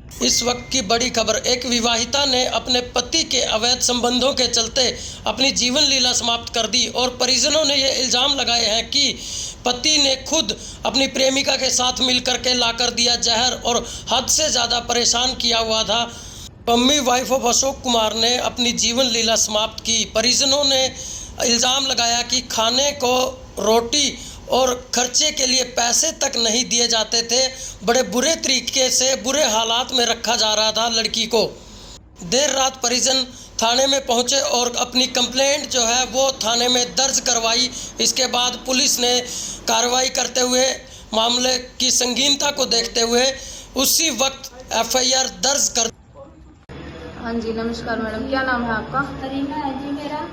इस वक्त की बड़ी खबर, एक विवाहिता ने अपने पति के अवैध संबंधों के चलते अपनी जीवन लीला समाप्त कर दी और परिजनों ने यह इल्ज़ाम लगाए हैं कि पति ने खुद अपनी प्रेमिका के साथ मिलकर के लाकर दिया जहर और हद से ज़्यादा परेशान किया हुआ था। पम्मी वाइफ ऑफ अशोक कुमार ने अपनी जीवन लीला समाप्त की। परिजनों ने इल्ज़ाम लगाया कि खाने को रोटी और खर्चे के लिए पैसे तक नहीं दिए जाते थे। बड़े बुरे तरीके से बुरे हालात में रखा जा रहा था लड़की को। देर रात परिजन थाने में पहुंचे और अपनी कंप्लेंट जो है वो थाने में दर्ज करवाई। इसके बाद पुलिस ने कार्रवाई करते हुए मामले की संगीनता को देखते हुए उसी वक्त एफआईआर दर्ज कर। हाँ जी, नमस्कार मैडम, क्या नाम है आपका? अरीना है जी मेरा।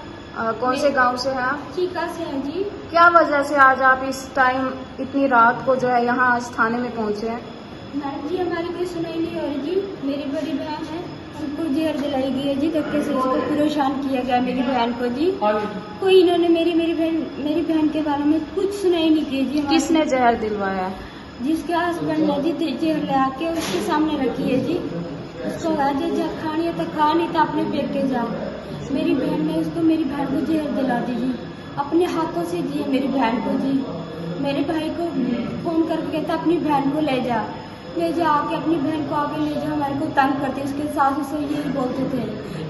कौन से गांव से हैं आप? चीका से हैं जी। क्या वजह से आज आप इस टाइम इतनी रात को जो है यहाँ आज थाने में पहुँचे हैं? मैडम जी हमारी कोई सुनाई नहीं हो रही जी। मेरी बड़ी बहन है, उनको जहर दिलाई गई है जी, धक्के से उसको परेशान किया गया मेरी बहन को जी। कोई इन्होंने मेरी बहन के बारे में कुछ सुनाई नहीं की जी। किसने जहर दिलवाया? जिसके हस्बैंड ने जी जहर ला के उसके सामने रखी है जी। उसको राजे जब खानी है तो खा, नहीं तो अपने पेट के जा। मेरी बहन ने उसको, मेरी बहन को जहर दिला दी जी, अपने हाथों से दी मेरी बहन को जी। मेरे भाई को फोन करके कहता अपनी बहन को ले जा आके अपनी बहन को आगे ले जा, हमारे को तंग करते। उसके सास से यही बोलते थे,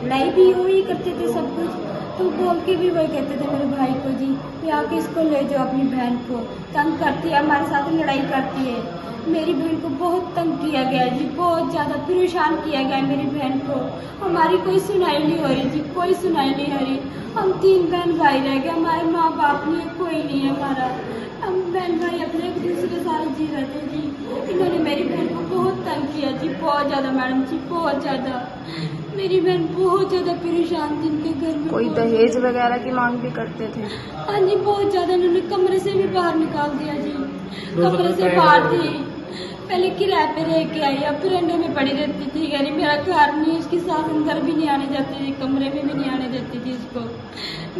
लड़ाई भी वही करते थे सब कुछ, तो बोल के भी वही कहते थे मेरे भाई को जी कि आके इसको ले जाओ, अपनी बहन को तंग करती है, हमारे साथ लड़ाई करती है। मेरी बहन को बहुत तंग किया गया जी, बहुत ज़्यादा परेशान किया गया मेरी बहन को। हमारी कोई सुनाई नहीं हो रही जी, कोई सुनाई नहीं हो रही। हम 3 बहन भाई रह गए, हमारे माँ बाप नहीं है, कोई नहीं है हमारा। हम बहन भाई अपने एक दूसरे के साथ जी रहे थे जी। इन्होंने मेरी बहन को बहुत तंग किया जी, बहुत ज़्यादा मैडम जी, बहुत ज़्यादा। मेरी बहन बहुत ज़्यादा परेशान थी इनके घर में। कोई दहेज वगैरह की मांग भी करते थे? हाँ जी, बहुत ज़्यादा। इन्होंने कमरे से भी बाहर निकाल दिया जी, कमरे से बाहर थी। पहले किराए पे रह के आई, अब फ्रेंडों में पड़ी रहती थी। यानी मेरा घर नहीं, उसकी सास अंदर भी नहीं आने जाती थी, कमरे में भी नहीं आने देती थी उसको।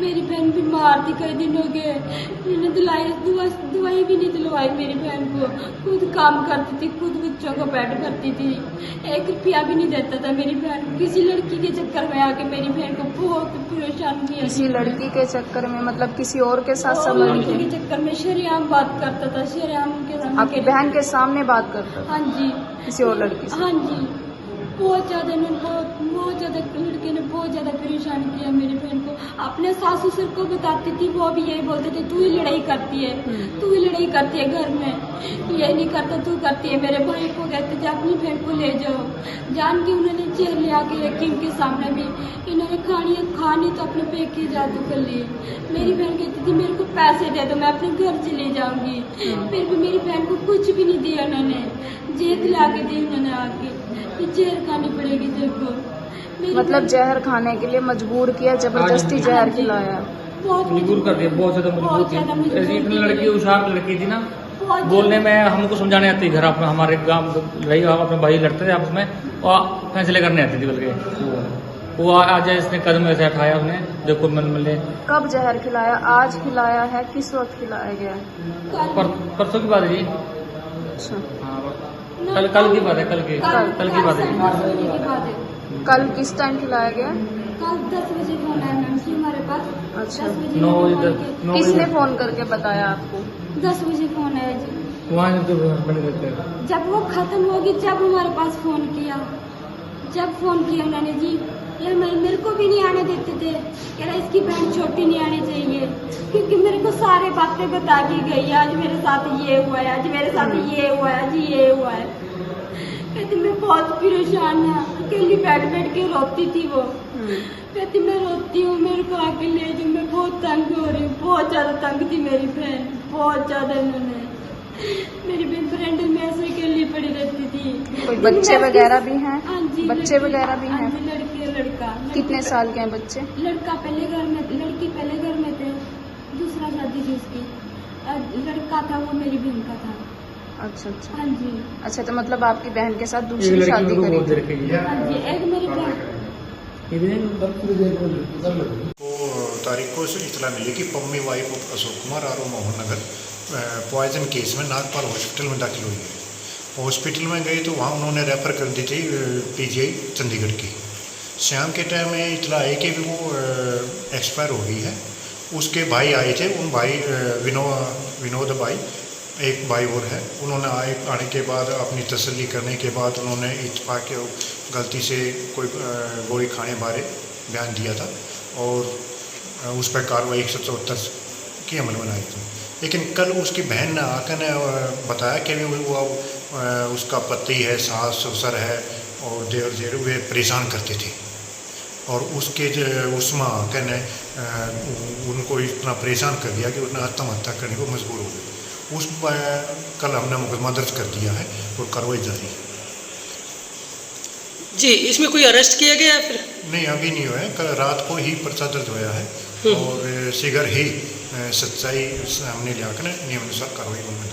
मेरी बहन बीमार थी, कई दिन हो गए। इन्होंने दवाई भी नहीं दिलवाई मेरी बहन को। खुद काम करती थी, खुद बच्चों को पेट भरती थी, 1 रुपया भी नहीं देता था मेरी बहन। किसी लड़की के चक्कर में आके मेरी बहन को बहुत परेशान किया। किसी लड़की के चक्कर में मतलब किसी और के साथ संबंध लड़की के चक्कर में शरेआम बात करता था, शरेआम के सामने। आपकी बहन के सामने बात करता था? हाँ जी, किसी और लड़की से? हाँ जी, बहुत ज़्यादा इन्होंने बहुत ज़्यादा लड़के ने बहुत ज़्यादा परेशान किया मेरी बहन को। अपने सास ससुर को बताती थी, वो भी यही बोलते थे तू ही लड़ाई करती है, तू ही लड़ाई करती है घर में, ये नहीं करता तू करती है। मेरे भाई को कहते थे अपनी बहन को ले जाओ, जान के उन्होंने जहर ले आके रखी उनके सामने भी। इन्होंने खानी तो अपने पेट की जादू कर लिए। मेरी बहन कहती थी मेरे को पैसे दे दो, मैं अपने घर चली जाऊंगी। फिर भी मेरी बहन को कुछ भी नहीं दिया उन्होंने, जहर ला के दी उन्होंने आके, जहर खानी पड़ेगी तेरे को। मतलब जहर खाने के लिए मजबूर किया, जबरदस्ती जहर खिलाया? बहुत मजबूर कर दिया, बहुत ज्यादा मजबूर थी। ऐसी इतनी लड़की, होशियार लड़की थी ना, बोलने में हमको समझाने आती घर अपना, हमारे गांव रही, हम अपने भाई लड़ते थे आपस में और फैसले करने आती थी। बल्कि वो आज इसने कदम ऐसे उठाया उसने, देखो मिले। कब जहर खिलाया? आज खिलाया है? किस वक्त खिलाया गया? परसों की बात है जी। अच्छा, कल की बात है, कल की बात है। कल किस टाइम खिलाया गया? कल 10 बजे फोन आया मैम जी हमारे पास। अच्छा, 10 बजे 9 किसने फोन करके बताया आपको? 10 बजे फोन आया जी। वहाँ तो बंद करते हैं। जब वो खत्म होगी जब हमारे पास फोन किया, जब फोन किया उन्होंने जी, ये मेरे को भी नहीं आने देते थे। कह रहा इसकी बहन छोटी नहीं आनी चाहिए, क्योंकि मेरे को सारे बातें बता के गई, आज मेरे साथ ये हुआ है, आज मेरे साथ ये हुआ है, आज ये हुआ है। कहती मैं बहुत परेशान है, अकेली बैठ के रोती थी वो। कहती मैं रोती हूँ, मेरे को आके ले जाओ, मैं बहुत तंग हो रही हूँ। बहुत ज्यादा तंग थी मेरी बहन, बहुत ज्यादा। इन्होंने मेरी बहन फ्रेंड में ऐसे अकेली पड़ी रहती थी। कोई बच्चे वगैरह भी हैं? हाँ जी, बच्चे वगैरह भी हैं? लड़के लड़का। कितने साल के हैं बच्चे? लड़का पहले घर में, लड़की पहले घर में थे, दूसरा शादी थी उसकी। लड़का था वो मेरी बहन का था। अच्छा अच्छा। हाँ जी। अच्छा, तो मतलब आपकी बहन के साथ दूसरी शादी करी थी? हाँ जी, एक मेरी बहन। को तारीख को इतला मिली कि Pammi wife of Ashok Kumar R Mohan Nagar poison case में नागपाल हॉस्पिटल में दाखिल हुई है। हॉस्पिटल में गए तो वहाँ उन्होंने रेफ़र कर दी थी PGI चंडीगढ़ की। शाम के टाइम में इतला आई कि वो एक्सपायर हो गई है। उसके भाई आए थे, उन भाई विनोद भाई, एक भाई और है, उन्होंने आने के बाद अपनी तसल्ली करने के बाद उन्होंने इत्तेफाक के गलती से कोई गोली खाने बारे बयान दिया था और उस पर कार्रवाई 174 की अमल बनाई थी। लेकिन कल उसकी बहन ने आकर ने बताया कि वो उसका पति है, सास ससुर है और देवर जेठ वे परेशान करते थे और उसके उसमें आकर ने उनको इतना परेशान कर दिया कि उसने आत्महत्या करने को मजबूर हो गए। उस कल हमने मुकदमा दर्ज कर दिया है और कार्रवाई जारी है। जी, इसमें कोई अरेस्ट किया गया है फिर? नहीं, अभी नहीं हुआ है। कल रात को ही पर्चा दर्ज हुआ है और शीघ्र ही सच्चाई सामने लाकर नियमानुसार कार्रवाई होगी।